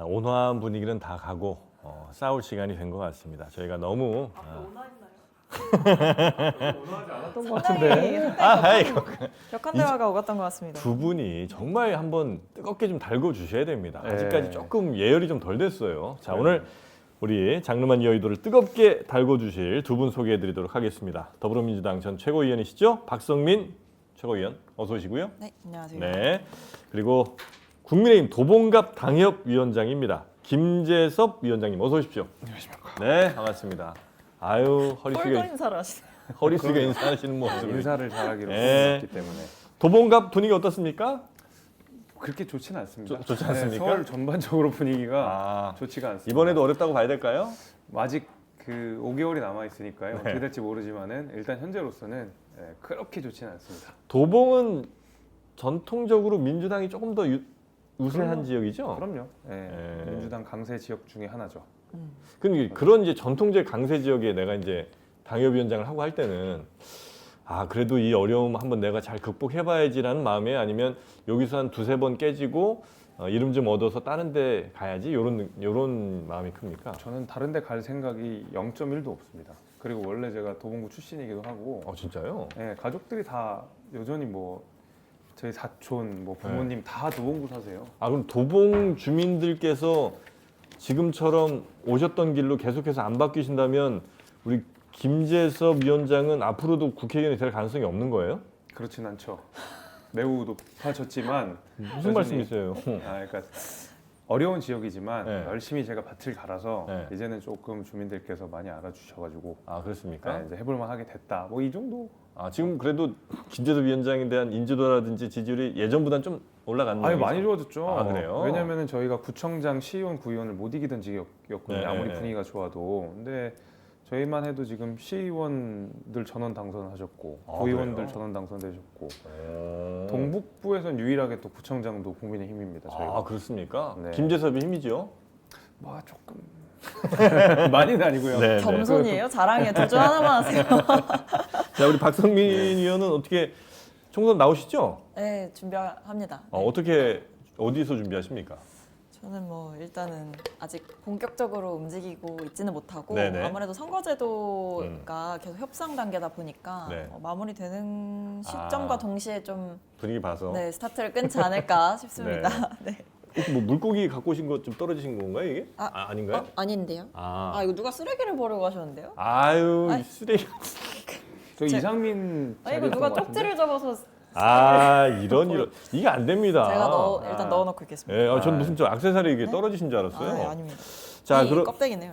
온화한 분위기는 다 가고 싸울 시간이 된 것 같습니다. 저희가 너무 상당히 격한 대화가 오갔던 것 같습니다. 두 분이 정말 한번 뜨겁게 좀 달궈 주셔야 됩니다. 네. 아직까지 조금 예열이 좀 덜 됐어요. 자, 오늘 우리 장르만 여의도를 뜨겁게 달궈 주실 두 분 소개해 드리도록 하겠습니다. 더불어민주당 전 최고위원이시죠? 박성민 최고위원 어서 오시고요. 네, 안녕하세요. 네. 그리고 국민의힘 도봉갑 당협위원장입니다. 김재섭 위원장님 어서 오십시오. 안녕하십니까. 네, 반갑습니다. 아유, 허리 뻘뻘 숙여 인사를 하시네요. 허리 숙여 인사하시는 모습. 인사를 잘하기로 네. 했기 때문에 도봉갑 분위기 어떻습니까? 그렇게 좋지는 않습니다. 좋지 않습니까? 서울 전반적으로 분위기가 아, 좋지가 않습니다. 이번에도 어렵다고 봐야 될까요? 아직 그 5개월이 남아 있으니까요. 네. 어떻게 될지 모르지만은 일단 현재로서는 그렇게 좋지는 않습니다. 도봉은 전통적으로 민주당이 조금 더 우세한 그럼요. 지역이죠. 그럼요. 예, 네. 민주당 강세 지역 중에 하나죠. 그런 이제 전통적 강세 지역에 내가 이제 당협위원장을 하고 할 때는 그래도 이 어려움 한번 내가 잘 극복해봐야지라는 마음에 아니면 여기서 한 두세 번 깨지고 이름 좀 얻어서 다른 데 가야지 요런 마음이 큽니까? 저는 다른 데 갈 생각이 0.1도 없습니다. 그리고 원래 제가 도봉구 출신이기도 하고 진짜요? 가족들이 다 여전히 뭐 저희 사촌, 뭐 부모님 다 도봉구 사세요. 그럼 도봉 주민들께서 지금처럼 오셨던 길로 계속해서 안 바뀌신다면 우리 김재섭 위원장은 앞으로도 국회의원이 될 가능성이 없는 거예요? 그렇진 않죠. 매우 높아졌지만 무슨 여전히- 말씀이세요? 그러니까 어려운 지역이지만 네. 열심히 제가 밭을 갈아서 네. 이제는 조금 주민들께서 많이 알아주셔가지고 그렇습니까? 이제 해볼만 하게 됐다. 뭐 이 정도. 지금 그래도 김재섭 위원장에 대한 인지도라든지 지지율이 예전보다는 좀 올라갔나요? 아니 많이 좋아졌죠. 그래요? 왜냐면은 저희가 구청장, 시의원, 구의원을 못 이기던 지역이었거든요. 네, 아무리 네. 분위기가 좋아도. 근데 저희만 해도 지금 시의원들 전원 당선하셨고 구의원들 그래요? 전원 당선되셨고 오. 동북부에선 유일하게 또 구청장도 국민의힘입니다. 저희가. 그렇습니까? 네. 김재섭이 힘이죠? 뭐 조금 많이는 아니고요. 네. 겸손이에요? 자랑이에요? 둘 중 하나만 하세요. 자, 우리 박성민 의원은 어떻게 총선 나오시죠? 네, 준비합니다. 네. 어떻게 어디서 준비하십니까? 저는 뭐 일단은 아직 본격적으로 움직이고 있지는 못하고 네네. 아무래도 선거제도가 계속 협상 단계다 보니까 네. 마무리되는 시점과 동시에 좀 분위기 봐서 스타트를 끊지 않을까 싶습니다. 네. 혹시 뭐 물고기 갖고 오신 거 좀 떨어지신 건가요 이게? 아닌가요? 아닌데요? 이거 누가 쓰레기를 버리고 가셨는데요? 아유 아이. 쓰레기. 저 제- 이상민 이거 자리였던 누가 것 같은데? 쪽지를 접어서 이런 이게 안 됩니다. 제가 일단 넣어놓고 있겠습니다. 예, 전 무슨 저 액세서리 이게 네? 떨어지신 줄 알았어요. 아닙니다. 자, 이 껍데기네요.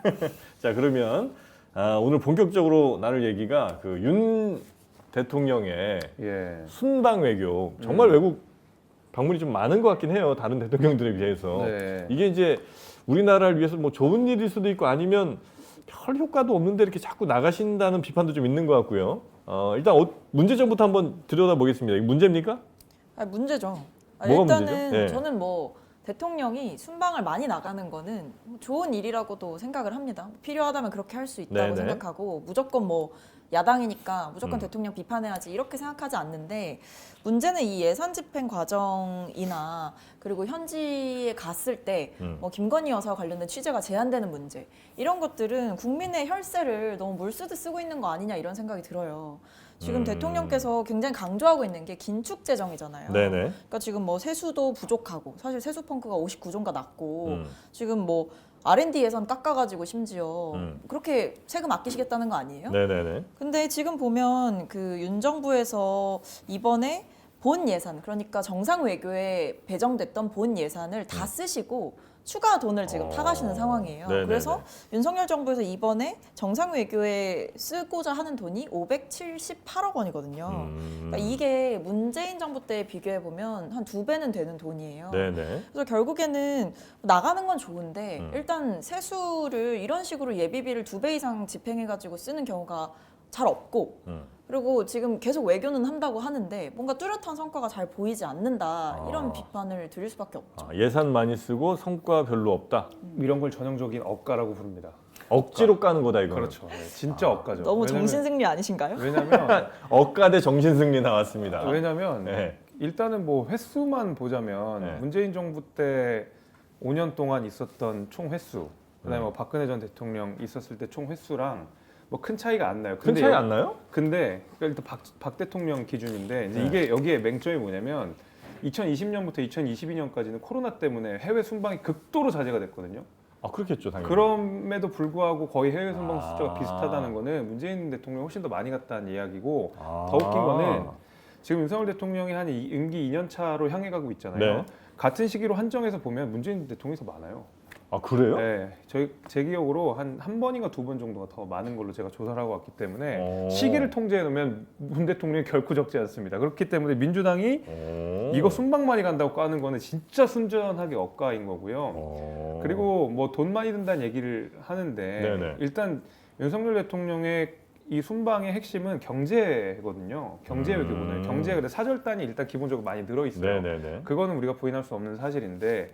네. 자 그러면 오늘 본격적으로 나눌 얘기가 그 윤 대통령의 예. 순방 외교 정말 외국 방문이 좀 많은 것 같긴 해요. 다른 대통령들에 비해서 네. 이게 이제 우리나라를 위해서 뭐 좋은 일일 수도 있고 아니면 별 효과도 없는데 이렇게 자꾸 나가신다는 비판도 좀 있는 것 같고요. 일단 문제점부터 한번 들여다보겠습니다. 이게 문제입니까? 문제죠. 뭐가 일단은 문제죠? 네. 저는 뭐 대통령이 순방을 많이 나가는 거는 좋은 일이라고도 생각을 합니다. 필요하다면 그렇게 할 수 있다고 네네. 생각하고 무조건 뭐 야당이니까 무조건 음. 대통령 비판해야지 이렇게 생각하지 않는데 문제는 이 예산 집행 과정이나 그리고 현지에 갔을 때 뭐 김건희 여사와 관련된 취재가 제한되는 문제 이런 것들은 국민의 혈세를 너무 물쓰듯 쓰고 있는 거 아니냐 이런 생각이 들어요. 지금 대통령께서 굉장히 강조하고 있는 게 긴축 재정이잖아요. 네네. 그러니까 지금 뭐 세수도 부족하고 사실 세수 펑크가 59조인가 났고 음. 지금 뭐 R&D 예산 깎아가지고 심지어 음. 그렇게 세금 아끼시겠다는 거 아니에요? 네네네. 근데 지금 보면 그 윤 정부에서 이번에 본 예산 그러니까 정상 외교에 배정됐던 본 예산을 다 쓰시고 추가 돈을 지금 타가시는 상황이에요. 네네네. 그래서 윤석열 정부에서 이번에 정상 외교에 쓰고자 하는 돈이 578억 원이거든요. 그러니까 이게 문재인 정부 때 비교해 보면 한 2배는 되는 돈이에요. 네네. 그래서 결국에는 나가는 건 좋은데 일단 세수를 이런 식으로 예비비를 2배 이상 집행해가지고 쓰는 경우가 잘 없고 그리고 지금 계속 외교는 한다고 하는데 뭔가 뚜렷한 성과가 잘 보이지 않는다 이런 비판을 드릴 수밖에 없죠. 예산 많이 쓰고 성과 별로 없다. 이런 걸 전형적인 억가라고 부릅니다. 억지로 까는 거다 이거. 그렇죠. 네, 진짜 억가죠. 너무 왜냐면- 정신승리 아니신가요? 왜냐면 억가 대 정신승리 나왔습니다. 왜냐면 네. 일단은 뭐 횟수만 보자면 네. 문재인 정부 때 5년 동안 있었던 총 횟수, 그다음에 뭐 박근혜 전 대통령 있었을 때 총 횟수랑 뭐 큰 차이가 안 나요. 큰 차이 안 나요? 근데 그러니까 일단 박 대통령 기준인데 이제 네. 이게 여기에 맹점이 뭐냐면 2020년부터 2022년까지는 코로나 때문에 해외 순방이 극도로 자제가 됐거든요. 아 그렇겠죠 당연히. 그럼에도 불구하고 거의 해외 순방 아. 숫자가 비슷하다는 거는 문재인 대통령이 훨씬 더 많이 갔다는 이야기고 아. 더 웃긴 거는 지금 윤석열 대통령이 한 임기 2년 차로 향해 가고 있잖아요. 네. 같은 시기로 한정해서 보면 문재인 대통령이 더 많아요. 아 그래요? 네, 제 기억으로 한 번인가 2번 정도가 더 많은 걸로 제가 조사를 하고 왔기 때문에 오. 시기를 통제해 놓으면 문 대통령이 결코 적지 않습니다. 그렇기 때문에 민주당이 오. 이거 순방 많이 간다고 까는 거는 진짜 순전하게 억가인 거고요. 오. 그리고 뭐 돈 많이 든다는 얘기를 하는데 네네. 일단 윤석열 대통령의 이 순방의 핵심은 경제거든요. 경제 외교거든요. 경제가 근데 사절단이 일단 기본적으로 많이 늘어 있어요. 네네네. 그거는 우리가 부인할 수 없는 사실인데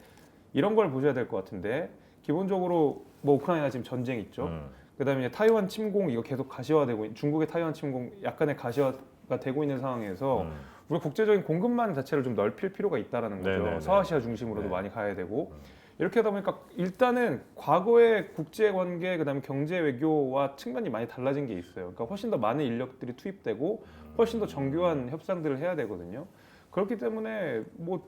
이런 걸 보셔야 될 것 같은데 기본적으로 뭐 우크라이나 지금 전쟁 있죠. 그다음에 이제 타이완 침공 이거 계속 가시화되고 중국의 타이완 침공 약간의 가시화가 되고 있는 상황에서 우리가 국제적인 공급망 자체를 좀 넓힐 필요가 있다라는 거죠. 네네네. 서아시아 중심으로도 네. 많이 가야 되고 이렇게 하다 보니까 일단은 과거의 국제 관계 그다음에 경제 외교와 측면이 많이 달라진 게 있어요. 그러니까 훨씬 더 많은 인력들이 투입되고 훨씬 더 정교한 협상들을 해야 되거든요. 그렇기 때문에 뭐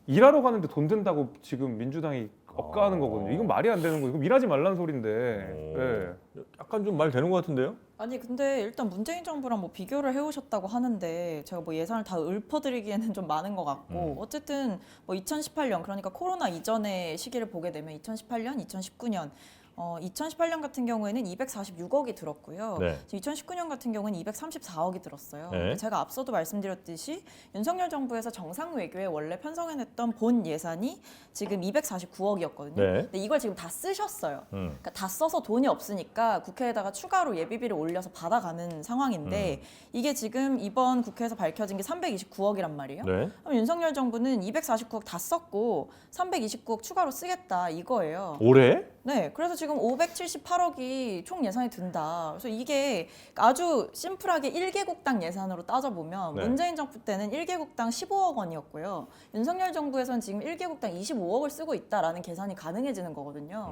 일하러 가는데 돈 든다고 지금 민주당이 억까하는 거거든요. 이건 말이 안 되는 거예요. 이거 일하지 말라는 소리인데. 네. 약간 좀 말 되는 것 같은데요? 아니 근데 일단 문재인 정부랑 뭐 비교를 해오셨다고 하는데 제가 뭐 예산을 다 읊어드리기에는 좀 많은 것 같고 어쨌든 뭐 2018년 그러니까 코로나 이전의 시기를 보게 되면 2018년, 2019년 2018년 같은 경우에는 246억이 들었고요. 네. 지금 2019년 같은 경우는 234억이 들었어요. 네. 제가 앞서도 말씀드렸듯이 윤석열 정부에서 정상 외교에 원래 편성해냈던 본 예산이 지금 249억이었거든요. 네. 근데 이걸 지금 다 쓰셨어요. 그러니까 다 써서 돈이 없으니까 국회에다가 추가로 예비비를 올려서 받아가는 상황인데 이게 지금 이번 국회에서 밝혀진 게 329억이란 말이에요. 네. 그럼 윤석열 정부는 249억 다 썼고 329억 추가로 쓰겠다 이거예요. 올해? 네, 그래서 지금 578억이 총 예산이 든다. 그래서 이게 아주 심플하게 1개국당 예산으로 따져보면 네. 문재인 정부 때는 1개국당 15억 원이었고요. 윤석열 정부에서는 지금 1개국당 25억을 쓰고 있다라는 계산이 가능해지는 거거든요.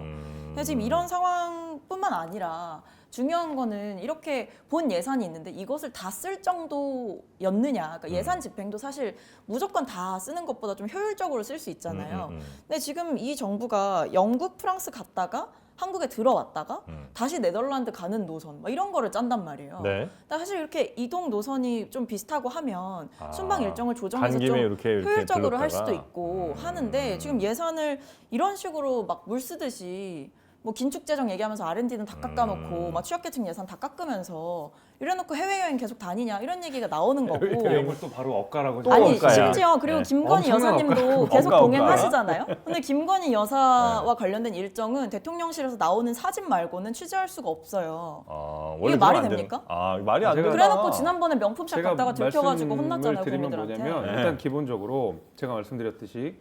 근데 지금 이런 상황뿐만 아니라 중요한 거는 이렇게 본 예산이 있는데 이것을 다 쓸 정도였느냐. 그러니까 예산 집행도 사실 무조건 다 쓰는 것보다 좀 효율적으로 쓸 수 있잖아요. 근데 지금 이 정부가 영국, 프랑스 갔다가 한국에 들어왔다가 다시 네덜란드 가는 노선 뭐 이런 거를 짠단 말이에요. 네. 근데 사실 이렇게 이동 노선이 좀 비슷하고 하면 순방 일정을 조정해서 간 김에 좀 이렇게 효율적으로 할 들렀다가. 수도 있고 하는데 지금 예산을 이런 식으로 막 물 쓰듯이 뭐 긴축 재정 얘기하면서 R&D는 다 깎아놓고 막 취약계층 예산 다 깎으면서 이래놓고 해외여행 계속 다니냐 이런 얘기가 나오는 거고 이런 걸 또 바로 억가라고 또 아니 억가야. 심지어 그리고 네. 김건희 엄청난 여사님도 계속 억가, 동행하시잖아요. 근데 김건희 여사와 관련된 일정은 대통령실에서 나오는 사진 말고는 취재할 수가 없어요. 아, 이게 원래 말이 그러면 안 됩니까? 말이 안 제가- 된다. 그래놓고 지난번에 명품샵 제가 갔다가 들켜가지고 혼났잖아요, 드리면 국민들한테. 뭐냐면 네. 일단 기본적으로 제가 말씀드렸듯이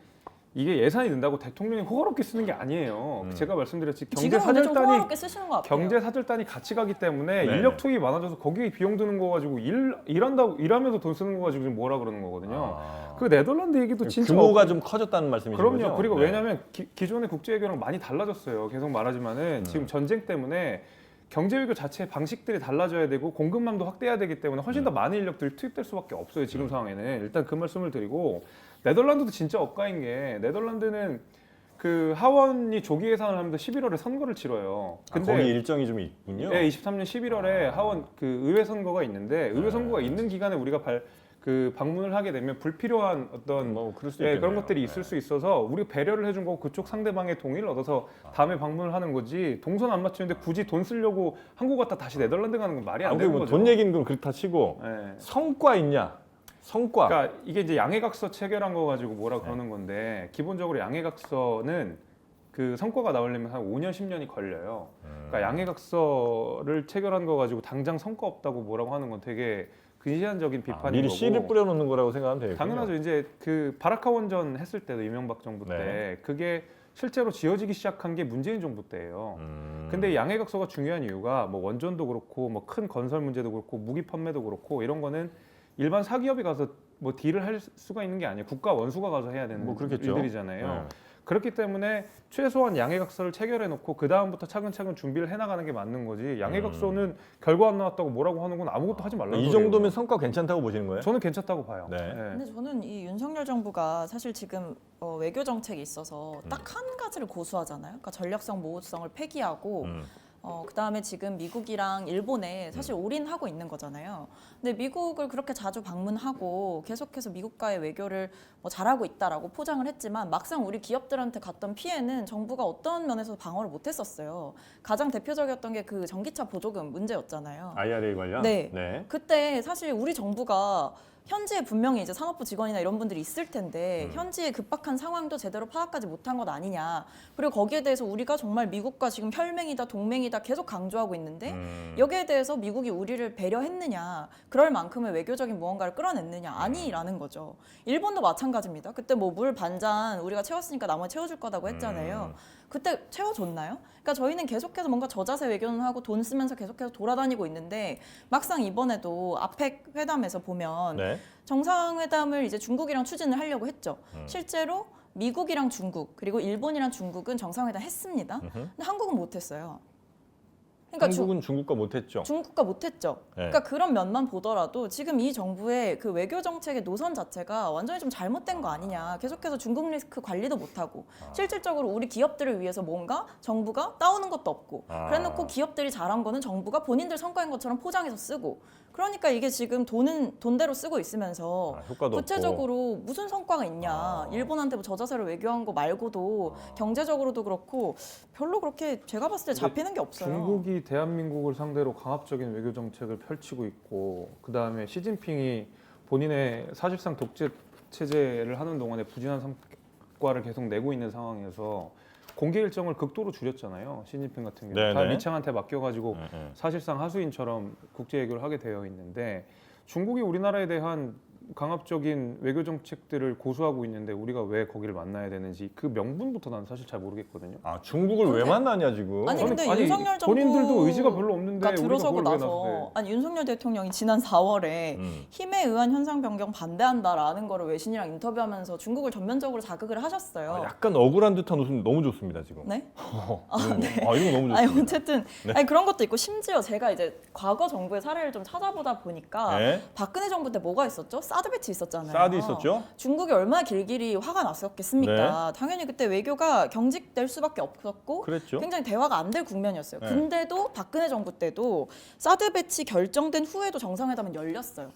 이게 예산이 든다고 대통령이 호화롭게 쓰는 게 아니에요. 제가 말씀드렸지 경제 지금 근데 좀 사절단이 호화롭게 쓰시는 것 같아요. 경제 사절단이 같이 가기 때문에 네. 인력 투입이 많아져서 거기에 비용 드는 거 가지고 일하면서 돈 쓰는 거 가지고 지금 뭐라 그러는 거거든요. 그 네덜란드 얘기도 진짜 규모가 좀 커졌다는 말씀이신 그럼요. 거죠? 그리고 네. 왜냐하면 기존의 국제 외교랑 많이 달라졌어요. 계속 말하지만은 지금 전쟁 때문에 경제 외교 자체의 방식들이 달라져야 되고 공급망도 확대해야 되기 때문에 훨씬 더 많은 인력들이 투입될 수밖에 없어요. 지금 상황에는 일단 그 말씀을 드리고 네덜란드도 진짜 억가인 게 네덜란드는 그 하원이 조기 예산을 하면서 11월에 선거를 치러요. 근데 거기 일정이 좀 있군요. 네, 23년 11월에 하원 그 의회 선거가 있는데 의회 선거가 있는 기간에 우리가 방문을 하게 되면 불필요한 어떤 뭐 그럴 수도 예, 있겠네요. 그런 것들이 있을 수 있어서 우리가 배려를 해준 거고 그쪽 상대방의 동의를 얻어서 다음에 방문을 하는 거지 동선 안 맞추는데 굳이 돈 쓰려고 한국 갔다 다시 네덜란드 가는 건 말이 안 되는 거죠. 돈 얘기는 그럼 그렇다 치고 예. 성과 있냐? 성과. 그러니까 이게 이제 양해각서 체결한 거 가지고 뭐라 그러는 건데 기본적으로 양해각서는 그 성과가 나오려면 한 5년 10년이 걸려요. 그러니까 양해각서를 체결한 거 가지고 당장 성과 없다고 뭐라고 하는 건 되게 근시안적인 비판인 미리 거고. 씨를 뿌려놓는 거라고 생각하면 되겠군요. 당연하죠. 이제 그 바라카 원전 했을 때도 이명박 정부 때 네. 그게 실제로 지어지기 시작한 게 문재인 정부 때예요. 근데 양해각서가 중요한 이유가 뭐 원전도 그렇고 뭐 큰 건설 문제도 그렇고 무기 판매도 그렇고 이런 거는 일반 사기업이 가서 뭐 딜을 할 수가 있는 게 아니에요. 국가 원수가 가서 해야 되는 뭐 그렇겠죠. 일들이잖아요. 네. 그렇기 때문에 최소한 양해각서를 체결해 놓고 그 다음부터 차근차근 준비를 해나가는 게 맞는 거지. 양해각서는 결과 안 나왔다고 뭐라고 하는 건 아무것도 하지 말라는 이 소리예요. 정도면 성과 괜찮다고 보시는 거예요? 저는 괜찮다고 봐요. 네. 근데 저는 이 윤석열 정부가 사실 지금 외교 정책에 있어서 딱 한 가지를 고수하잖아요. 그러니까 전략성 모호성을 폐기하고 그다음에 지금 미국이랑 일본에 사실 올인하고 있는 거잖아요. 근데 미국을 그렇게 자주 방문하고 계속해서 미국과의 외교를 뭐 잘하고 있다라고 포장을 했지만 막상 우리 기업들한테 갔던 피해는 정부가 어떤 면에서 방어를 못했었어요. 가장 대표적이었던 게 그 전기차 보조금 문제였잖아요. IRA 관련? 네. 그때 사실 우리 정부가 현지에 분명히 이제 산업부 직원이나 이런 분들이 있을 텐데 현지의 급박한 상황도 제대로 파악하지 못한 것 아니냐. 그리고 거기에 대해서 우리가 정말 미국과 지금 혈맹이다 동맹이다 계속 강조하고 있는데 여기에 대해서 미국이 우리를 배려했느냐. 그럴 만큼의 외교적인 무언가를 끌어냈느냐. 아니라는 거죠. 일본도 마찬가지입니다. 그때 뭐 물 반잔 우리가 채웠으니까 나머지 채워줄 거다고 했잖아요. 그때 채워줬나요? 그러니까 저희는 계속해서 뭔가 저자세 외교는 하고 돈 쓰면서 계속해서 돌아다니고 있는데 막상 이번에도 아펙 회담에서 보면 네. 정상회담을 이제 중국이랑 추진을 하려고 했죠. 실제로 미국이랑 중국 그리고 일본이랑 중국은 정상회담 했습니다. 근데 한국은 못했어요. 그러니까 한국은 중국과 못했죠. 중국과 못했죠. 네. 그러니까 그런 면만 보더라도 지금 이 정부의 그 외교 정책의 노선 자체가 완전히 좀 잘못된 거 아니냐. 계속해서 중국 리스크 관리도 못하고 실질적으로 우리 기업들을 위해서 뭔가 정부가 따오는 것도 없고 그래놓고 기업들이 잘한 거는 정부가 본인들 성과인 것처럼 포장해서 쓰고 그러니까 이게 지금 돈은 돈대로 쓰고 있으면서 효과도 구체적으로 무슨 성과가 있냐. 일본한테 뭐 저자세를 외교한 거 말고도 경제적으로도 그렇고 별로 그렇게 제가 봤을 때 잡히는 게 없어요. 중국이 대한민국을 상대로 강압적인 외교 정책을 펼치고 있고 그다음에 시진핑이 본인의 사실상 독재 체제를 하는 동안에 부진한 성과를 계속 내고 있는 상황에서 공개 일정을 극도로 줄였잖아요. 시진핑 같은 경우 다 미창한테 맡겨가지고 사실상 하수인처럼 국제 외교를 하게 되어 있는데 중국이 우리나라에 대한 강압적인 외교 정책들을 고수하고 있는데 우리가 왜 거기를 만나야 되는지 그 명분부터 나는 사실 잘 모르겠거든요. 아 중국을 왜 만나냐 지금? 아니 근데 아니, 윤석열 정부가 본인들도 의지가 별로 없는데 들어서고 우리가 그걸 왜 나서 나서세요? 아니 윤석열 대통령이 지난 4월에 힘에 의한 현상 변경 반대한다라는 거를 외신이랑 인터뷰하면서 중국을 전면적으로 자극을 하셨어요. 약간 억울한 듯한 웃음 너무 좋습니다 지금. 네? 네. 이거 너무 좋습니다. 아니 어쨌든 아니 그런 것도 있고 심지어 제가 이제 과거 정부의 사례를 좀 찾아보다 보니까 네. 박근혜 정부 때 뭐가 있었죠? 사드 배치 있었잖아요. 사드 있었죠? 중국이 얼마나 길길이 화가 났었겠습니까? 당연히 그때 외교가 경직될 수밖에 없었고 그랬죠. 굉장히 대화가 안 될 국면이었어요. 네. 근데도 박근혜 정부 때도 사드 배치 결정된 후에도 정상회담은 열렸어요.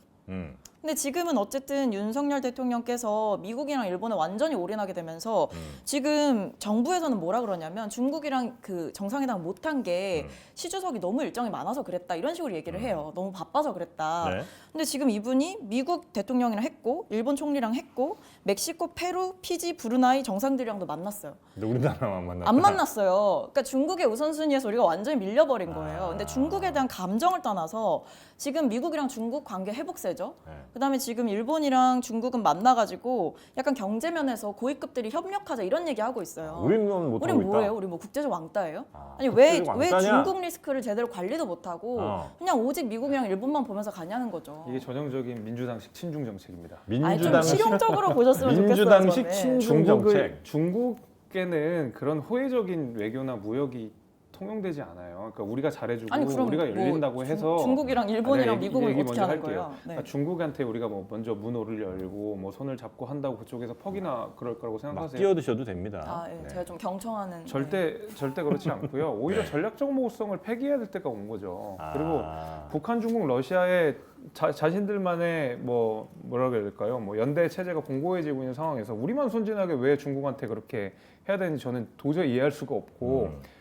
근데 지금은 어쨌든 윤석열 대통령께서 미국이랑 일본에 완전히 올인하게 되면서 지금 정부에서는 뭐라 그러냐면 중국이랑 그 정상회담 못한 게 시주석이 너무 일정이 많아서 그랬다 이런 식으로 얘기를 해요. 너무 바빠서 그랬다. 네. 근데 지금 이분이 미국 대통령이랑 했고 일본 총리랑 했고 멕시코, 페루, 피지, 브루나이 정상들이랑도 만났어요. 근데 우리나라만 만났다. 안 만났어요. 그러니까 중국의 우선순위에서 우리가 완전히 밀려버린 거예요. 근데 중국에 대한 감정을 떠나서 지금 미국이랑 중국 관계 회복세죠. 네. 그다음에 지금 일본이랑 중국은 만나가지고 약간 경제 면에서 고위급들이 협력하자 이런 얘기하고 있어요. 우리는 못하고 우린 있다. 뭐예요? 우리 뭐 국제적 왕따예요? 아니 국제적 왜 왕따냐? 중국 리스크를 제대로 관리도 못하고 그냥 오직 미국이랑 일본만 보면서 가냐는 거죠. 이게 전형적인 민주당식 친중 정책입니다. 아니 좀 민주당식 실용적으로 보셨으면 좋겠어요. 민주당식 저는. 친중 정책. 중국에는 그런 호혜적인 외교나 무역이 통용되지 않아요. 그러니까 우리가 잘해주고 아니, 그럼 우리가 뭐 열린다고 해서 중국이랑 일본이랑 얘기 미국은 어떻게 먼저 하는 할게요. 거예요? 네. 그러니까 중국한테 우리가 뭐 먼저 문호를 열고 뭐 손을 잡고 한다고 그쪽에서 퍽이나 그럴 거라고 막 생각하세요? 끼어드셔도 됩니다. 아, 예. 네. 제가 좀 경청하는. 절대 그렇지 않고요. 오히려 네. 전략적 모호성을 폐기해야 될 때가 온 거죠. 그리고 아. 북한, 중국, 러시아의 자신들만의 뭐라 그래야 될까요? 뭐 연대 체제가 공고해지고 있는 상황에서 우리만 순진하게 왜 중국한테 그렇게 해야 되는지 저는 도저히 이해할 수가 없고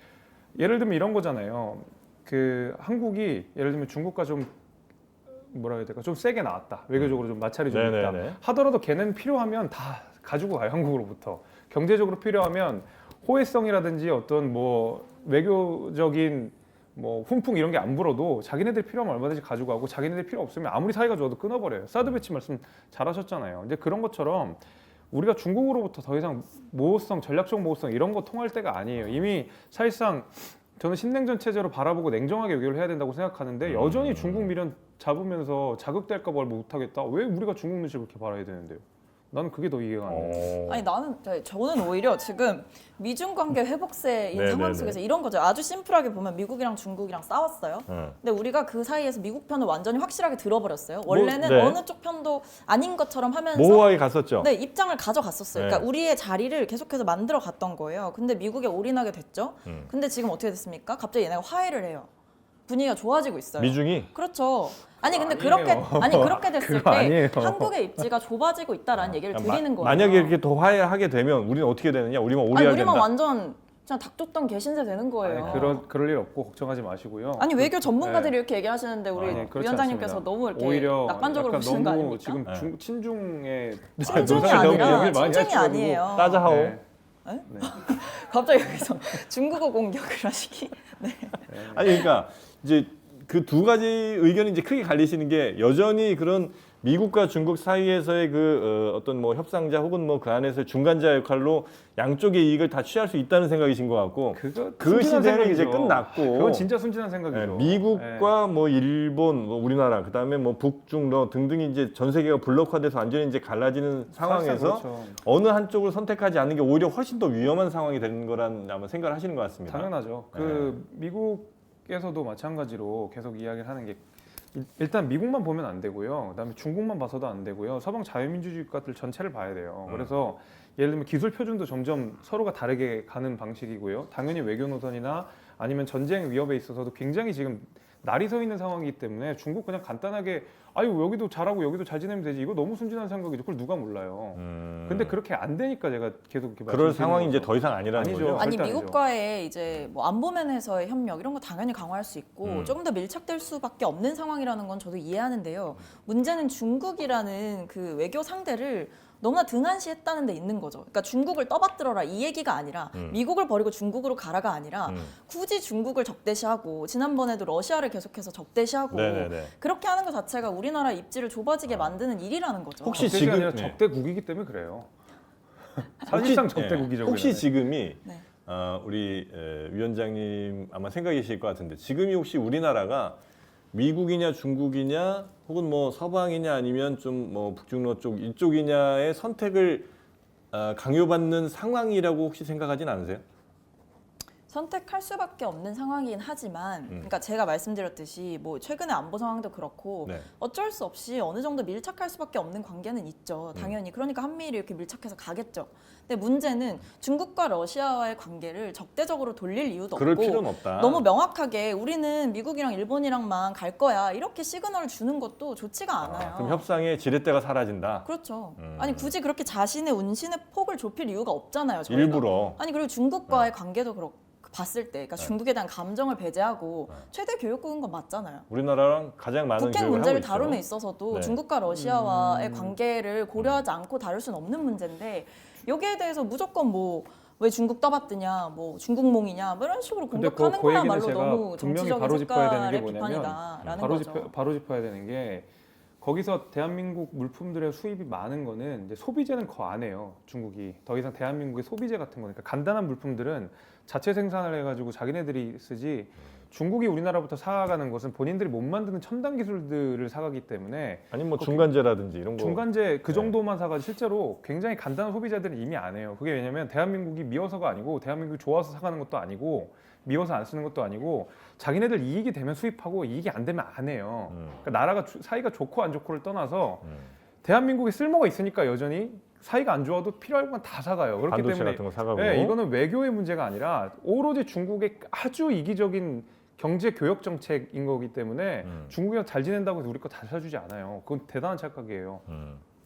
예를 들면 이런 거잖아요. 그 한국이 예를 들면 중국과 좀 뭐라 해야 될까? 좀 세게 나왔다. 외교적으로 좀 마찰이 좀 있다. 네네네. 하더라도 걔는 필요하면 다 가지고 가요. 한국으로부터. 경제적으로 필요하면 호혜성이라든지 어떤 뭐 외교적인 뭐 훈풍 이런 게 안 불어도 자기네들 필요하면 얼마든지 가지고 가고 자기네들 필요 없으면 아무리 사이가 좋아도 끊어버려요. 사드 배치 말씀 잘하셨잖아요. 이제 그런 것처럼 우리가 중국으로부터 더 이상 모호성, 전략적 모호성 이런 거 통할 때가 아니에요. 이미 사실상 저는 신냉전 체제로 바라보고 냉정하게 외교를 해야 된다고 생각하는데 여전히 중국 미련 잡으면서 자극될까 봐 못하겠다. 왜 우리가 중국 눈치를 그렇게 바라야 되는데요? 나는 그게 더 이해가 안 돼. 아니 저는 오히려 지금 미중 관계 회복세인 네, 상황 네, 속에서 이런 거죠. 아주 심플하게 보면 미국이랑 중국이랑 싸웠어요. 근데 우리가 그 사이에서 미국 편을 완전히 확실하게 들어버렸어요. 원래는 네. 어느 쪽 편도 아닌 것처럼 하면서 모호하게 갔었죠. 네, 입장을 가져갔었어요. 네. 그러니까 우리의 자리를 계속해서 만들어 갔던 거예요. 근데 미국에 올인하게 됐죠. 근데 지금 어떻게 됐습니까? 갑자기 얘네가 화해를 해요. 분위기가 좋아지고 있어요. 미중이 그렇죠. 아니 근데 아니에요. 그렇게 됐을 그거 때 아니에요. 한국의 입지가 좁아지고 있다라는 얘기를 드리는 거예요. 만약에 이렇게 더 화해하게 되면 우리는 어떻게 되느냐? 우리만 아니 오리하게 우리만 된다. 완전 그냥 닭줬던 개신세 되는 거예요. 아니, 그럴 일 없고 걱정하지 마시고요. 아니 외교 전문가들이 네. 이렇게 얘기하시는데 우리 아니, 그렇지 위원장님께서 않습니다. 너무 이렇게 오히려 낙관적으로 약간 보시는 거 너무 아닙니까? 지금 네. 친중에 친중이 노사가 너무 아니라 얘기를 많이 친중이 하셔가지고. 아니에요. 따자하오. 네. 네? 갑자기 여기서 중국어 공격을 하시기. 네. 아니 그러니까 이제 그 두 가지 의견이 이제 크게 갈리시는 게 여전히 그런 미국과 중국 사이에서의 그 어떤 뭐 협상자 혹은 뭐 그 안에서 중간자 역할로 양쪽의 이익을 다 취할 수 있다는 생각이신 것 같고 그거 그 순진한 시대는 이제 생각이죠. 끝났고 그건 진짜 순진한 생각이죠. 네, 미국과 뭐 일본, 뭐 우리나라, 그다음에 뭐 북중러 등등이 이제 전 세계가 블록화돼서 완전히 이제 갈라지는 상황에서 그렇죠. 어느 한쪽을 선택하지 않는 게 오히려 훨씬 더 위험한 상황이 되는 거란 아마 생각을 하시는 것 같습니다. 당연하죠. 그 미국에서도 마찬가지로 계속 이야기를 하는 게 일단 미국만 보면 안 되고요. 그다음에 중국만 봐서도 안 되고요. 서방 자유민주주의 국가들 전체를 봐야 돼요. 그래서 예를 들면 기술 표준도 점점 서로가 다르게 가는 방식이고요. 당연히 외교 노선이나 아니면 전쟁 위협에 있어서도 굉장히 지금 날이 서 있는 상황이기 때문에 중국 그냥 간단하게 아유 여기도 잘하고 여기도 잘 지내면 되지 이거 너무 순진한 생각이죠. 그걸 누가 몰라요. 근데 그렇게 안 되니까 제가 계속 이렇게 그럴 말씀드리는 상황이 이제 거죠. 더 이상 아니라는 아니죠. 거죠. 아니 절대 아니죠. 미국과의 이제 뭐 안보면에서의 협력 이런 거 당연히 강화할 수 있고 음. 조금 더 밀착될 수밖에 없는 상황이라는 건 저도 이해하는데요. 문제는 중국이라는 그 외교 상대를 너무나 등한시했다는 데 있는 거죠. 그러니까 중국을 떠받들어라 이 얘기가 아니라 미국을 버리고 중국으로 가라가 아니라 굳이 중국을 적대시하고 지난번에도 러시아를 계속해서 적대시하고 네네네. 그렇게 하는 것 자체가 우리나라 입지를 좁아지게 만드는 일이라는 거죠. 혹시 적대가 아니라 지금- 네. 적대국이기 때문에 그래요. 사실상 적대국이죠. 혹시 그러면. 지금이 네. 우리 위원장님 아마 생각이실 것 같은데 지금이 혹시 우리나라가 미국이냐 중국이냐 혹은 뭐 서방이냐 아니면 좀 뭐 북중러 쪽 이쪽이냐의 선택을 강요받는 상황이라고 혹시 생각하진 않으세요? 선택할 수밖에 없는 상황이긴 하지만 그러니까 제가 말씀드렸듯이 뭐 최근의 안보 상황도 그렇고 네. 어쩔 수 없이 어느 정도 밀착할 수밖에 없는 관계는 있죠. 당연히. 그러니까 한미일이 이렇게 밀착해서 가겠죠. 근데 문제는 중국과 러시아와의 관계를 적대적으로 돌릴 이유도 그럴 없고 필요는 없다. 너무 명확하게 우리는 미국이랑 일본이랑만 갈 거야 이렇게 시그널을 주는 것도 좋지가 않아요. 그럼 협상의 지렛대가 사라진다. 그렇죠. 아니 굳이 그렇게 자신의 운신의 폭을 좁힐 이유가 없잖아요. 저희가. 일부러. 아니 그리고 중국과의 관계도 그렇고 봤을 때, 그러니까 중국에 대한 감정을 배제하고 최대 교역국인 건 맞잖아요. 우리나라랑 가장 많은 북핵 교역을 문제를 하고 있죠. 다룸에 있어서도 네. 중국과 러시아와의 관계를 고려하지 않고 다룰 수는 없는 문제인데 여기에 대해서 무조건 뭐 왜 중국 떠받드냐, 뭐 중국몽이냐, 뭐 이런 식으로 근데 공격하는 그 얘기는 거야말로 제가 너무 분명히 정치적인 바로 짚어야 되는 게 색깔의 뭐냐면 비판이다라는 거죠. 바로 짚어야 되는 게 거기서 대한민국 물품들의 수입이 많은 거는 이제 소비재는 거 안 해요. 중국이 더 이상 대한민국의 소비재 같은 거니까 간단한 물품들은 자체 생산을 해가지고 자기네들이 쓰지 중국이 우리나라부터 사가는 것은 본인들이 못 만드는 첨단 기술들을 사가기 때문에 아니면 뭐 중간재라든지 이런 거. 중간재 그 정도만 사가지고 실제로 굉장히 간단한 소비자들은 이미 안 해요. 그게 왜냐면 대한민국이 미워서가 아니고 대한민국이 좋아서 사가는 것도 아니고 미워서 안 쓰는 것도 아니고 자기네들 이익이 되면 수입하고 이익이 안 되면 안 해요. 그러니까 나라가 사이가 좋고 안 좋고를 떠나서 대한민국에 쓸모가 있으니까 여전히 사이가 안 좋아도 필요할 건 다 사가요. 그렇기 반도체 때문에 같은 거 사가고. 네, 이거는 외교의 문제가 아니라 오로지 중국의 아주 이기적인 경제 교역 정책인 거기 때문에 중국이랑 잘 지낸다고 해서 우리 거 다 사주지 않아요. 그건 대단한 착각이에요.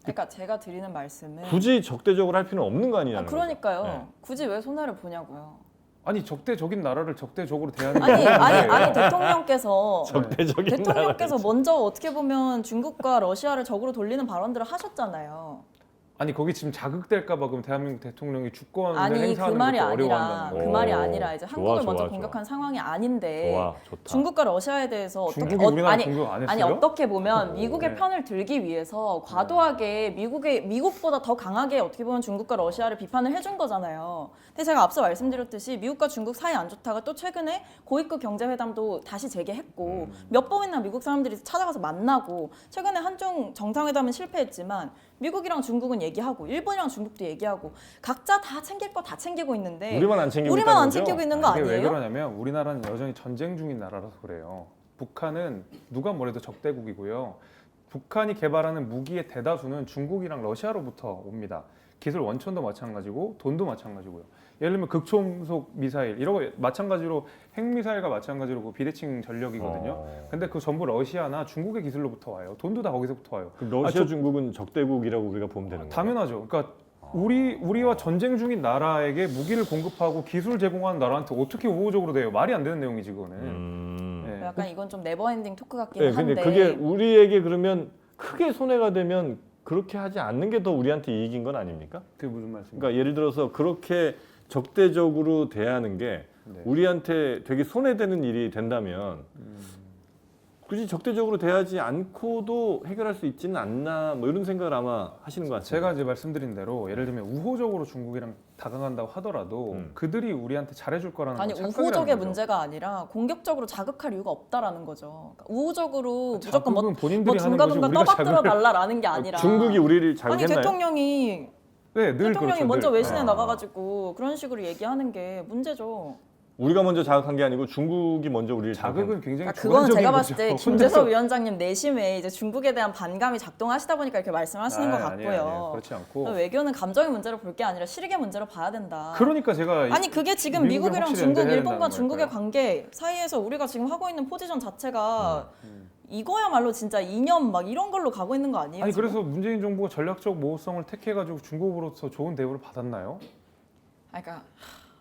그러니까 제가 드리는 말씀은 굳이 적대적으로 할 필요는 없는 거 아니냐는 그러니까요. 거죠. 네. 굳이 왜 손해를 보냐고요. 아니 적대적인 나라를 적대적으로 대하는 아니 게 아니 대통령께서 적대적인 대통령께서 나라를. 먼저 어떻게 보면 중국과 러시아를 적으로 돌리는 발언들을 하셨잖아요. 아니 거기 지금 자극될까봐 그럼 대한민국 대통령이 주권을 아니 그 행사하는 말이 것도 아니라 어려워한다는 그 거. 말이 오, 아니라 이제 좋아, 한국을 먼저 좋아, 공격한 상황이 아닌데 좋아, 좋다. 중국과 러시아에 대해서 어떻게 중국이 우리나라 아니 공격 안 했어요? 아니 어떻게 보면 미국의 네. 편을 들기 위해서 과도하게 미국보다 더 강하게 어떻게 보면 중국과 러시아를 비판을 해준 거잖아요. 근데 제가 앞서 말씀드렸듯이 미국과 중국 사이 안 좋다가 또 최근에 고위급 경제회담도 다시 재개했고 몇 번이나 미국 사람들이 찾아가서 만나고 최근에 한중 정상회담은 실패했지만 미국이랑 중국은 얘기하고 일본이랑 중국도 얘기하고 각자 다 챙길 거 다 챙기고 있는데 우리만 안 챙기고 우리만 안 있다는 거죠? 챙기고 있는 거 이게 왜 아니에요? 그러냐면 우리나라는 여전히 전쟁 중인 나라라서 그래요. 북한은 누가 뭐래도 적대국이고요. 북한이 개발하는 무기의 대다수는 중국이랑 러시아로부터 옵니다. 기술 원천도 마찬가지고 돈도 마찬가지고요. 예를 들면 극초음속 미사일 이런 거 마찬가지로 핵미사일과 마찬가지로 그 비대칭 전력이거든요. 근데 그 전부 러시아나 중국의 기술로부터 와요. 돈도 다 거기서부터 와요. 그럼 러시아, 중국은 적대국이라고 우리가 보면 되는 거예요? 당연하죠. 그러니까 우리와 전쟁 중인 나라에게 무기를 공급하고 기술 제공하는 나라한테 어떻게 우호적으로 돼요? 말이 안 되는 내용이지 그거는. 네. 약간 이건 좀 네버엔딩 토크 같긴 네, 한데 근데 그게 우리에게 그러면 크게 손해가 되면 그렇게 하지 않는 게 더 우리한테 이익인 건 아닙니까? 그게 무슨 말씀이에요? 그러니까 예를 들어서 그렇게 적대적으로 대하는 게 네. 우리한테 되게 손해되는 일이 된다면 굳이 적대적으로 대하지 않고도 해결할 수 있지는 않나 뭐 이런 생각을 아마 하시는 것 같아요. 제가 이제 말씀드린 대로 예를 들면 우호적으로 중국이랑 다가간다고 하더라도 그들이 우리한테 잘해줄 거라는 아니 건 착각이라는 우호적의 거죠. 문제가 아니라 공격적으로 자극할 이유가 없다라는 거죠. 그러니까 우호적으로 무조건 자극은 본인들이 하는 거지 둥가둥가 우리가 떠받들어 자극을 달라라는 게 아니라 중국이 우리를 아니 자극했나요? 대통령이 네, 늘 그렇죠. 먼저 늘. 외신에 아. 나가가지고 그런 식으로 얘기하는 게 문제죠. 우리가 먼저 자극한 게 아니고 중국이 먼저 우리를 자극은 굉장히 그러니까 그거는 주관적인 제가 봤을 거죠. 때 혼자서. 김재섭 위원장님 내심에 이제 중국에 대한 반감이 작동하시다 보니까 이렇게 말씀하시는 것 같고요. 아니에요. 그렇지 않고. 외교는 감정의 문제로 볼 게 아니라 실익의 문제로 봐야 된다. 그러니까 제가 아니 그게 지금 미국을 미국이랑 확실히 중국, 연대해야 일본과 된다는 중국의 거니까요. 관계 사이에서 우리가 지금 하고 있는 포지션 자체가 이거야말로 진짜 이념 막 이런 걸로 가고 있는 거 아니에요? 아니 지금? 그래서 문재인 정부가 전략적 모호성을 택해가지고 중국으로서 좋은 대우를 받았나요? 그러니까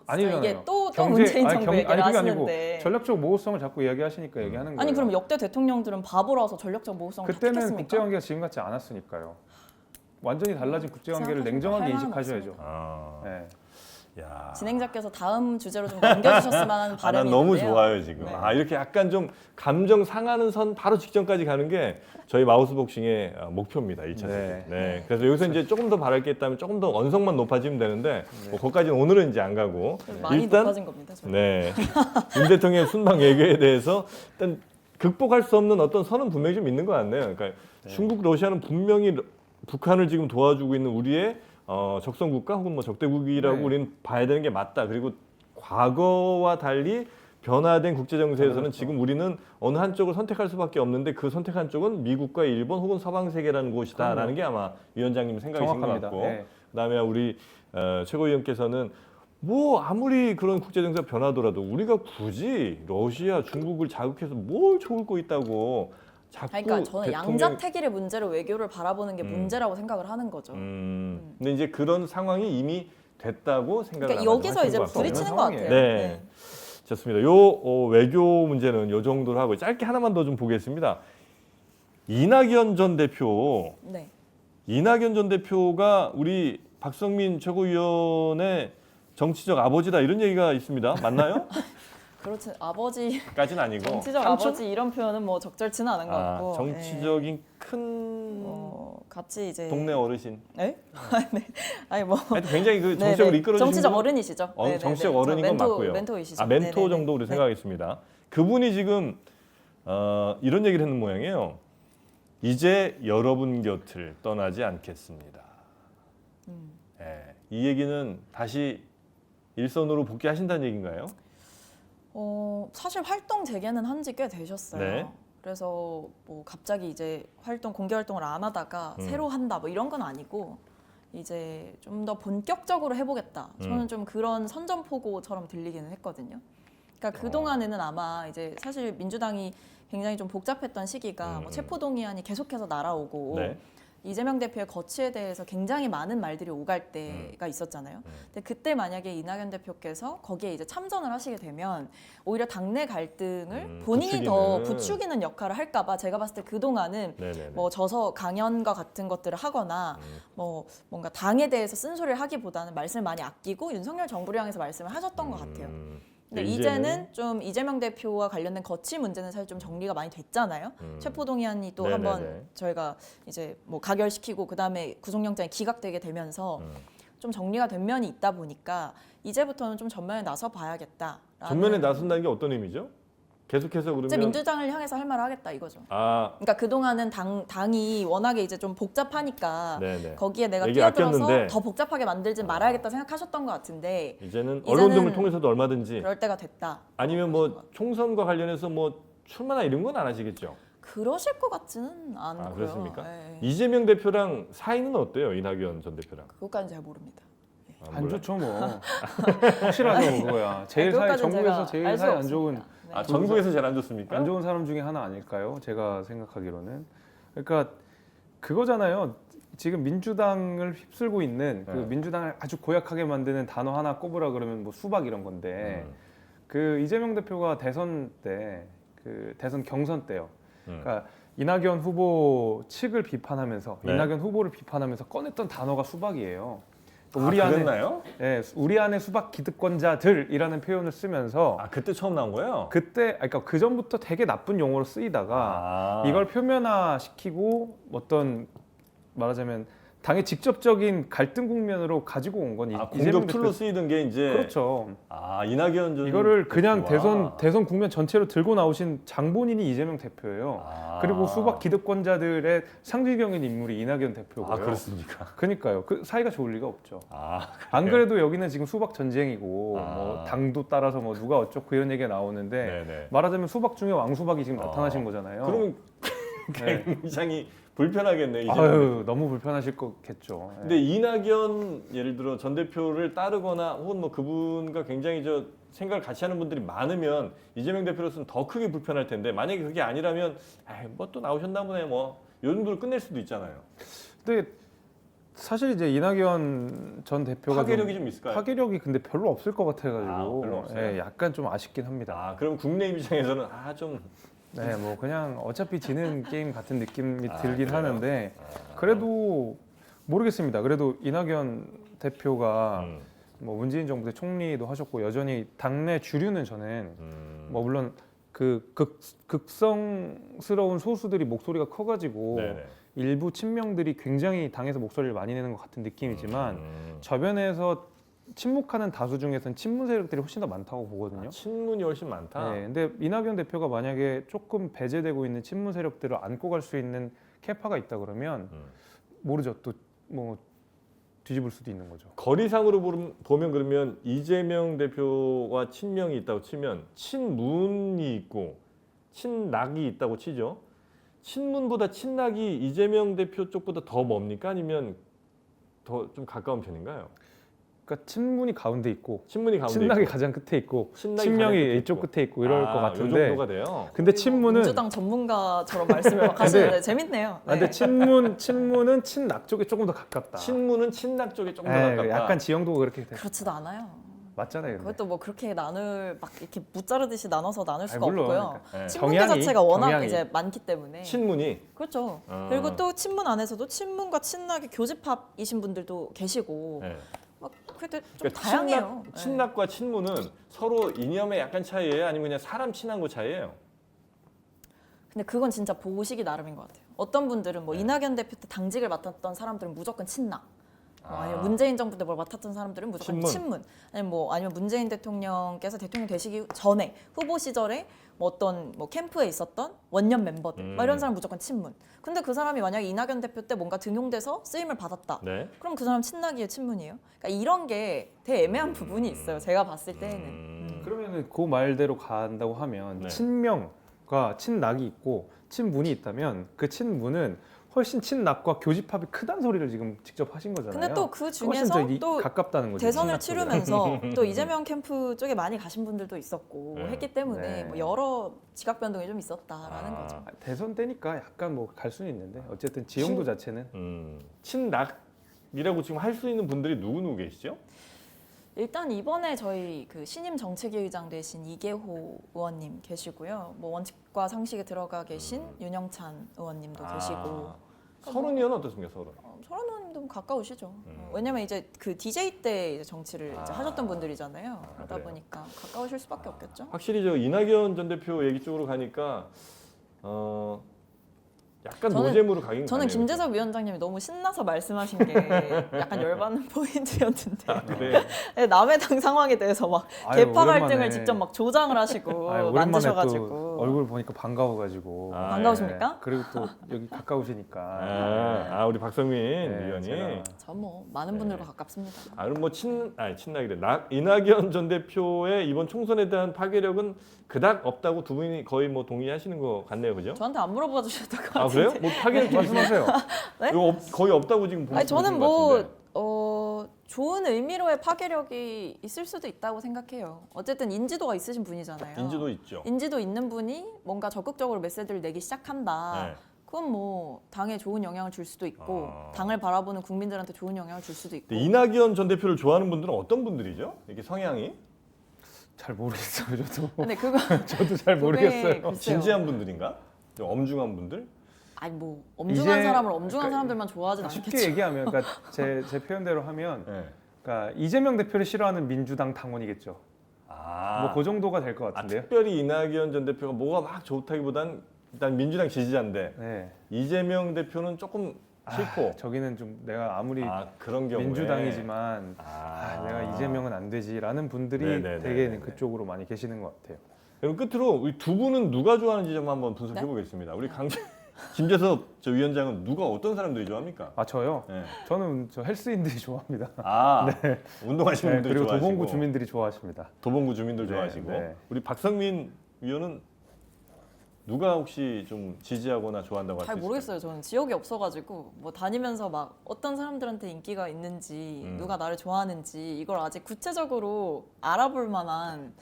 아니잖아요. 이게 또 문재인 정부 얘기를 그게 하시는데 전략적 모호성을 자꾸 이야기하시니까 얘기하는 거예요. 아니 그럼 역대 대통령들은 바보라서 전략적 모호성을 그때는 택했습니까? 국제관계가 지금 같지 않았으니까요. 완전히 달라진 국제관계를 냉정하게 할 만은 인식하셔야죠. 아, 네. 야. 진행자께서 다음 주제로 좀 넘겨주셨으면 하는 아, 바람이 난 너무 있는데요. 좋아요 지금. 네. 아 이렇게 약간 좀 감정 상하는 선 바로 직전까지 가는 게 저희 마우스 복싱의 목표입니다. 1차적으로. 네. 네. 그래서 여기서 이제 조금 더 바랄 게 있다면 조금 더 언성만 높아지면 되는데 뭐 거기까지는 오늘은 이제 안 가고 많이 일단 높아진 겁니다. 저는. 네. 윤 대통령의 순방 외교에 대해서 일단 극복할 수 없는 어떤 선은 분명히 좀 있는 것 같네요. 그러니까 중국, 러시아는 분명히 북한을 지금 도와주고 있는 우리의 적성 국가 혹은 뭐 적대국이라고 네. 우리는 봐야 되는 게 맞다. 그리고 과거와 달리 변화된 국제 정세에서는 그렇죠. 지금 우리는 어느 한쪽을 선택할 수밖에 없는데 그 선택한 쪽은 미국과 일본 혹은 서방 세계라는 곳이다라는 게 아마 위원장님 생각이신 것 정확합니다. 같고 네. 그다음에 우리 최고위원께서는 뭐 아무리 그런 국제 정세가 변하더라도 우리가 굳이 러시아, 중국을 자극해서 뭘 좋을 거 있다고 자꾸 그러니까 저는 대통령- 양자택일의 문제로 외교를 바라보는 게 문제라고 생각을 하는 거죠. 근데 이제 그런 상황이 이미 됐다고 생각을 그러니까 여기서 이제 하시는 것 같고. 부딪히는 것 같아요. 네. 좋습니다. 요 외교 문제는 요 정도로 하고 짧게 하나만 더 좀 보겠습니다. 이낙연 전 대표, 네. 이낙연 전 대표가 우리 박성민 최고위원의 정치적 아버지다 이런 얘기가 있습니다. 맞나요? 그렇지 아버지 까지는 아니고 정치적 삼촌? 아버지 이런 표현은 뭐 적절치는 않은 것 같고 정치적인 큰 같이 이제 동네 어르신. 네? 네. 아니 뭐 하여튼 굉장히 그 네, 정치적으로 네. 이끌어주신 정치적 분은 어른이시죠. 네, 네, 정치적 네. 어른인 건 맞고요. 멘토이시죠. 멘토 네, 네, 정도 우리 네. 생각하겠습니다. 그분이 지금 이런 얘기를 했는 모양이에요. 이제 여러분 곁을 떠나지 않겠습니다. 예, 이 얘기는 다시 일선으로 복귀하신다는 얘기인가요? 사실 활동 재개는 한 지 꽤 되셨어요. 네. 그래서 뭐 갑자기 이제 공개 활동을 안 하다가 새로 한다 뭐 이런 건 아니고 이제 좀 더 본격적으로 해보겠다. 저는 좀 그런 선전포고처럼 들리기는 했거든요. 그러니까 그 동안에는 아마 이제 사실 민주당이 굉장히 좀 복잡했던 시기가 뭐 체포동의안이 계속해서 날아오고 네. 이재명 대표의 거취에 대해서 굉장히 많은 말들이 오갈 때가 있었잖아요. 근데 그때 만약에 이낙연 대표께서 거기에 이제 참전을 하시게 되면 오히려 당내 갈등을 본인이 더 부추기는 역할을 할까봐 제가 봤을 때 그 동안은 네네네. 뭐 저서 강연과 같은 것들을 하거나 뭐 뭔가 당에 대해서 쓴소리를 하기보다는 말씀을 많이 아끼고 윤석열 정부를 향해서 말씀을 하셨던 것 같아요. 근데 이제는 좀 이재명 대표와 관련된 거취 문제는 사실 좀 정리가 많이 됐잖아요. 체포동의안이 또 네네네. 한번 저희가 이제 뭐 가결시키고 그 다음에 구속영장이 기각되게 되면서 좀 정리가 된 면이 있다 보니까 이제부터는 좀 전면에 나서 봐야겠다. 전면에 나선다는 게 어떤 의미죠? 계속해서 이제 그러면 민주당을 향해서 할 말을 하겠다 이거죠. 아, 그러니까 그동안은 당이 워낙에 이제 좀 복잡하니까 네네. 거기에 내가 얘기 끼어들어서 아꼈는데. 더 복잡하게 만들지 말아야겠다 생각하셨던 것 같은데 이제는 언론 등을 이제는 통해서도 얼마든지 그럴 때가 됐다. 아니면 뭐 총선과 관련해서 뭐 출마나 이런 건 안 하시겠죠? 그러실 것 같지는 않고요. 아, 그렇습니까? 예. 이재명 대표랑 사이는 어때요? 이낙연 전 대표랑? 그것까지는 잘 모릅니다. 아, 안 몰라요. 좋죠 뭐. 확실하죠 그거야. 제일 사이 그것까지는 전국에서 제가 제일 알수 사이 안 좋은 없습니다. 네. 아, 전국에서 제일 안 좋습니까? 안 좋은 사람 중에 하나 아닐까요? 제가 생각하기로는. 그러니까 그거잖아요. 지금 민주당을 휩쓸고 있는 그 네. 민주당을 아주 고약하게 만드는 단어 하나 꼽으라 그러면 뭐 수박 이런 건데 그 이재명 대표가 대선 때 그 대선 경선 때요. 그러니까 이낙연 후보 측을 비판하면서 네. 이낙연 후보를 비판하면서 꺼냈던 단어가 수박이에요. 우리 그랬나요? 네, 우리 안에 수박 기득권자들이라는 표현을 쓰면서 아, 그때 처음 나온 거예요? 그때 그러니까 그 전부터 되게 나쁜 용어로 쓰이다가 아, 이걸 표면화시키고 어떤 말하자면 당의 직접적인 갈등 국면으로 가지고 온 건 공격 툴로 쓰이던 게 이제 그렇죠. 아, 이낙연 전 이거를 그냥 대표와. 대선 국면 전체로 들고 나오신 장본인이 이재명 대표예요. 아. 그리고 수박 기득권자들의 상징적인 인물이 이낙연 대표고요. 아, 그렇습니까? 그러니까요. 그 사이가 좋을 리가 없죠. 아, 안 그래도 여기는 지금 수박 전쟁이고 아. 뭐 당도 따라서 뭐 누가 어쩌고 이런 얘기가 나오는데 네네. 말하자면 수박 중에 왕수박이 지금 아. 나타나신 거잖아요. 그러면 네. 굉장히 불편하겠네. 이제. 아유 너무 불편하실 거겠죠. 네. 근데 이낙연 예를 들어 전 대표를 따르거나 혹은 뭐 그분과 굉장히 저 생각을 같이 하는 분들이 많으면 이재명 대표로서는 더 크게 불편할 텐데 만약에 그게 아니라면 뭐 또 나오셨나 보네 뭐 이 정도로 끝낼 수도 있잖아요. 근데 사실 이제 이낙연 전 대표가 파괴력이 좀 있을까요? 파괴력이 근데 별로 없을 것 같아가지고 아, 별로 없어요? 예, 약간 좀 아쉽긴 합니다. 아, 그럼 국내 입장에서는 좀 네, 뭐 그냥 어차피 지는 게임 같은 느낌이 아, 들긴 그래요? 하는데 그래도 모르겠습니다. 그래도 이낙연 대표가 뭐 문재인 정부 때 총리도 하셨고 여전히 당내 주류는 저는 뭐 물론 그 극성스러운 소수들이 목소리가 커가지고 네네. 일부 친명들이 굉장히 당에서 목소리를 많이 내는 것 같은 느낌이지만 저변에서 침묵하는 다수 중에서는 친문 세력들이 훨씬 더 많다고 보거든요. 친문이 훨씬 많다. 네, 근데 이낙연 대표가 만약에 조금 배제되고 있는 친문 세력들을 안고 갈 수 있는 캐파가 있다 그러면 모르죠. 또 뭐 뒤집을 수도 있는 거죠. 거리상으로 보면 그러면 이재명 대표와 친명이 있다고 치면 친문이 있고 친낙이 있다고 치죠. 친문보다 친낙이 이재명 대표 쪽보다 더 멉니까? 아니면 더 좀 가까운 편인가요? 그러니까 친문이 가운데 있고 친문이 가운데 친낙이 있고 가장 끝에 있고 친낙이 친명이 가장 끝에 이쪽 있고. 끝에 있고 이럴 것 요 같은데 정도가 돼요. 근데 친문은 민주당 전문가처럼 말씀을 막 하시는데 재밌네요. 근데 친문은 친낙 쪽에 조금 더 가깝다. 친문은 친낙 쪽에 조금 더 예, 가깝다. 약간 지형도 그렇게 돼. 그렇지도 않아요. 맞잖아요. 근데. 그것도 뭐 그렇게 막 이렇게 무자르듯이 나눠서 나눌 수가 물론, 없고요. 그러니까. 네. 친문계 정향이, 자체가 워낙 정향이. 이제 많기 때문에 친문이 그렇죠. 아. 그리고 또 친문 안에서도 친문과 친낙이 교집합이신 분들도 계시고 네. 막 그래도 좀 그러니까 다양해요. 네. 친낙과 친문은 서로 이념에 약간 차이예요? 아니면 그냥 사람 친한 거 차이예요? 근데 그건 진짜 보시기 나름인 것 같아요. 어떤 분들은 뭐 네. 이낙연 대표 때 당직을 맡았던 사람들은 무조건 친낙. 아니면 아. 문재인 정부 때 뭘 맡았던 사람들은 무조건 친문. 아니면 문재인 대통령께서 대통령 되시기 전에 후보 시절에 뭐 어떤 뭐 캠프에 있었던 원년 멤버들 막 이런 사람 무조건 친문. 근데 그 사람이 만약에 이낙연 대표 때 뭔가 등용돼서 쓰임을 받았다. 네. 그럼 그 사람 친낙이에요, 친문이에요? 그러니까 이런 게 되게 애매한 부분이 있어요. 제가 봤을 때에는. 그러면은 그 말대로 간다고 하면 네. 친명과 친낙이 있고 친문이 있다면 그 친문은 훨씬 친낙과 교집합이 크다는 소리를 지금 직접 하신 거잖아요. 근데 또 그 훨씬 중에서 더 또 가깝다는 거죠. 대선을 친낙보다. 치르면서 또 이재명 캠프 쪽에 많이 가신 분들도 있었고 네. 했기 때문에 네. 뭐 여러 지각 변동이 좀 있었다라는 아. 거죠. 대선 때니까 약간 뭐 갈 수는 있는데 어쨌든 지형도 자체는 친낙이라고 지금 할 수 있는 분들이 누구 계시죠? 일단 이번에 저희 그 신임 정책위 의장 되신 이계호 의원님 계시고요. 뭐 원칙과 상식에 들어가 계신 윤영찬 의원님도 계시고 서른 의원은 어떻습니까, 서른? 설원 의원님도 가까우시죠. 왜냐면 이제 그 DJ 때 이제 정치를 이제 하셨던 분들이잖아요. 그러다 그래요? 보니까 가까우실 수밖에 없겠죠. 확실히 저 이낙연 전 대표 얘기 쪽으로 가니까 약간 저는- 노잼으로 가긴 저는 가네요. 김재석 위원장님이 너무 신나서 말씀하신 게 약간 열받는 포인트였는데 아, 그래. 네, 남의 당 상황에 대해서 막 아유, 개파 오랜만에. 갈등을 직접 막 조장을 하시고 아유, 오랜만에 만드셔가지고 또 얼굴 보니까 반가워가지고. 아, 반가우십니까? 네. 그리고 또 여기 가까우시니까. 아, 우리 박성민 네, 위원이. 제가 전 뭐 많은 분들과 가깝습니다. 아, 그럼 뭐 친나기래. 이낙연 전 대표의 이번 총선에 대한 파괴력은 그닥 없다고 두 분이 거의 뭐 동의하시는 것 같네요, 그죠? 저한테 안 물어봐 주셨던 것 아, 같은데. 그래요? 뭐 파괴력 말씀하세요. 네? 이거 거의 없다고 지금 보시는 아니 저는 것 뭐 같은데. 좋은 의미로의 파괴력이 있을 수도 있다고 생각해요. 어쨌든 인지도가 있으신 분이잖아요. 인지도 있죠. 인지도 있는 분이 뭔가 적극적으로 메시지를 내기 시작한다. 네. 그건 뭐 당에 좋은 영향을 줄 수도 있고 아. 당을 바라보는 국민들한테 좋은 영향을 줄 수도 있고. 근데 이낙연 전 대표를 좋아하는 분들은 어떤 분들이죠? 이렇게 성향이 잘 모르겠어요, 저도. 근데 그거 저도 잘 그게 모르겠어요. 글쎄요. 진지한 분들인가? 좀 엄중한 분들? 아니 뭐 엄중한 이제- 사람을 엄중한 그러니까 사람들만 좋아하진 쉽게 않겠죠. 얘기하면, 그러니까 제 표현대로 하면, 네. 그러니까 이재명 대표를 싫어하는 민주당 당원이겠죠. 아, 뭐 그 정도가 될 것 아, 같은데요. 특별히 이낙연 전 대표가 뭐가 막 좋다기보단 일단 민주당 지지자인데 네. 이재명 대표는 조금 싫고. 저기는 좀 내가 아무리 그런 경우에 민주당이지만 내가 이재명은 안 되지라는 분들이 네네네네네. 되게 그쪽으로 많이 계시는 것 같아요. 그럼 끝으로 우리 두 분은 누가 좋아하는지 좀 한번 분석해 네? 보겠습니다. 우리 김재섭 저 위원장은 누가 어떤 사람들이 좋아합니까? 아 저요? 네. 저는 저 헬스인들이 좋아합니다. 아, 운동하시는 네, 분들 그리고 좋아하시고 도봉구 주민들이 좋아하십니다. 도봉구 주민들 네, 좋아하시고 네. 우리 박성민 위원은 누가 혹시 좀 지지하거나 좋아한다고 할 수 잘 있을까요? 모르겠어요. 저는 지역이 없어가지고 뭐 다니면서 막 어떤 사람들한테 인기가 있는지 누가 나를 좋아하는지 이걸 아직 구체적으로 알아볼 만한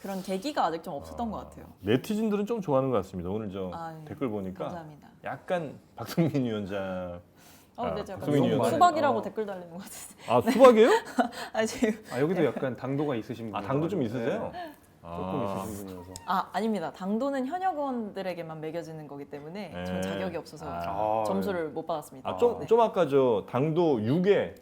그런 계기가 아직 좀 없었던 것 같아요. 네티즌들은 좀 좋아하는 것 같습니다. 오늘 저 아, 네. 댓글 보니까 감사합니다. 약간 박성민 위원장 근데 제가 박성민 위원장. 수박이라고 댓글 달리는 것 같은데. 아 수박이에요? 아니 지금 여기도 약간 당도가 있으신 분. 아 당도 좀 있으세요? 네, 아. 조금 있으신 분이어서. 아닙니다. 당도는 현역 의원들에게만 매겨지는 거기 때문에 네. 전 자격이 없어서 아, 점수를 못 받았습니다. 좀, 네. 좀 아까 저 당도 6에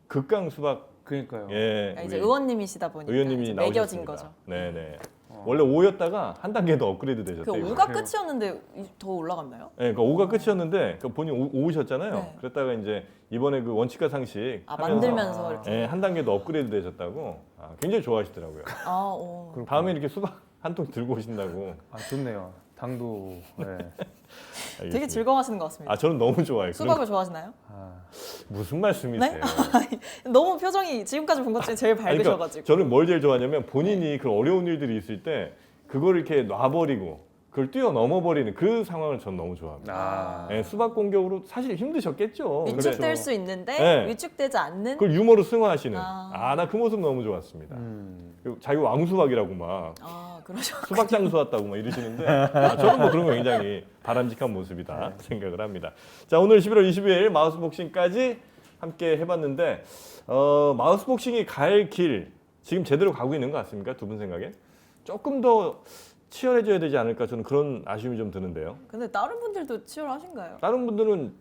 극강 수박 그러니까요. 예 그러니까 이제 우리 의원님이시다 보니까 의원님이 이제 매겨진 나오셨습니다. 거죠. 네네. 원래 5였다가 한 단계 더 업그레이드 그 되셨대요. 5가 끝이었는데 더 올라갔나요? 네, 그러니까 5가 끝이었는데 그 본인 5셨잖아요. 네. 그랬다가 이제 이번에 그 원칙과 상식 하면서 만들면서 이렇게. 한 단계 더 업그레이드 되셨다고 굉장히 좋아하시더라고요. 오. 다음에 이렇게 수박 한 통 들고 오신다고. 아 좋네요. 당도. 네. 되게 알겠습니다. 즐거워하시는 것 같습니다. 저는 너무 좋아해요. 수박을 좋아하시나요? 아, 무슨 말씀이세요? 너무 표정이 지금까지 본 것 중에 제일 아니, 그러니까 밝으셔가지고. 저는 뭘 제일 좋아하냐면 본인이 그런 어려운 일들이 있을 때 그걸 이렇게 놔버리고 그걸 뛰어넘어 버리는 그 상황을 전 너무 좋아합니다. 아. 네, 수박 공격으로 사실 힘드셨겠죠. 위축될 근데 수 있는데 네. 위축되지 않는. 그걸 유머로 승화하시는. 아. 나 그 모습 너무 좋았습니다. 음. 그리고 자기 왕수박이라고 막 그러죠. 수박 장수 왔다고 막 이러시는데 저는 뭐 그런 거 굉장히 바람직한 모습이다 생각을 합니다. 자, 오늘 11월 22일 마우스 복싱까지 함께 해봤는데 마우스 복싱이 갈 길 지금 제대로 가고 있는 것 같습니까? 두 분 생각에? 조금 더 치열해져야 되지 않을까 저는 그런 아쉬움이 좀 드는데요. 근데 다른 분들도 치열하신가요? 다른 분들은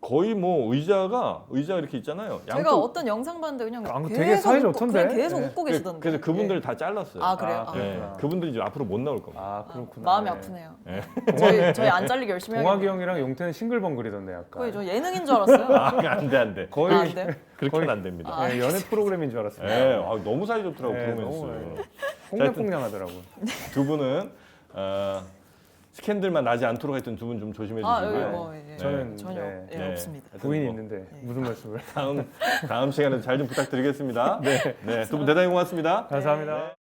거의 뭐 의자가 이렇게 있잖아요. 제가 어떤 영상 봤는데 그냥 되게 사이 좋던데? 계속 네. 웃고 계시던데. 그래서 그분들 다 잘랐어요. 그래요? 아, 네, 그렇구나. 그분들이 이제 앞으로 못 나올 겁니다. 아 그렇구나. 마음이 네. 아프네요. 네. 저희 안 잘리게 열심히 동학이 해야겠네요. 형이랑 용태는 싱글벙글이던데 약간. 거의 저 예능인 줄 알았어요. 안 돼. 거의 안 돼요? 그렇게는 거의- 안 됩니다. 네, 연애 프로그램인 줄 알았어요. 네, 너무 사이 좋더라고 네, 프로맨스. 너무, 꽁냥꽁냥하더라고. 두 분은 스캔들만 나지 않도록 하여튼 두 분 좀 조심해 여기 주시고요. 뭐 저는 전혀 네. 네. 없습니다. 부인이 뭐 있는데 무슨 말씀을? 다음 시간에 잘 좀 부탁드리겠습니다. 네, 두 분 대단히 고맙습니다. 감사합니다. 네.